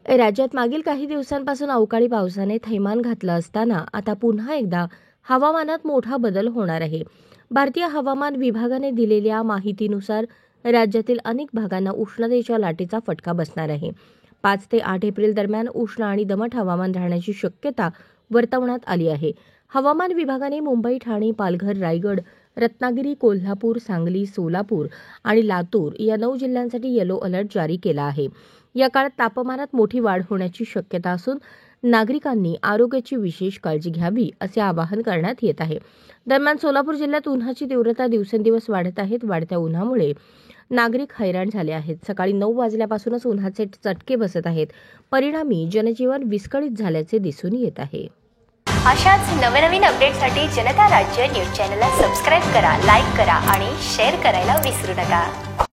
राज्यात मागील काही दिवसांपासून अवकाळी पावसाने थैमान घातलं असताना आता पुन्हा एकदा हवामानात मोठा बदल होणार आहे. भारतीय हवामान विभागाने दिलेल्या माहितीनुसार राज्यातील अनेक भागांना उष्णतेच्या लाटेचा फटका बसणार आहे. 5 ते 8 एप्रिल दरम्यान उष्ण आणि दमट हवामान राहण्याची शक्यता वर्तवण्यात आली आहे. हवामान विभागाने मुंबई, ठाणे, पालघर, रायगड, रत्नागिरी, कोल्हापूर, सांगली, सोलापूर आणि लातूर या 9 जिल्ह्यांसाठी येलो अलर्ट जारी केला आहे. या काळात तापमानात मोठी वाढ होण्याची शक्यता असून नागरिकांनी आरोग्याची विशेष काळजी घ्यावी असे आवाहन करण्यात येत आहे. दरम्यान सोलापूर जिल्ह्यात उन्हाची तीव्रता दिवसेंदिवस वाढत आहे. वाढत्या उन्हामुळे नागरिक हैराण झाले आहेत. सकाळी 9 वाजल्यापासूनच उन्हाचे चटके बसत आहेत. परिणामी जनजीवन विस्कळीत झाल्याचे दिसून येत आहे. अशाच नवनवीन अपडेटसाठी जनता राज्य न्यूज चॅनलला सबस्क्राईब करा, लाईक करा आणि शेअर करायला विसरू नका.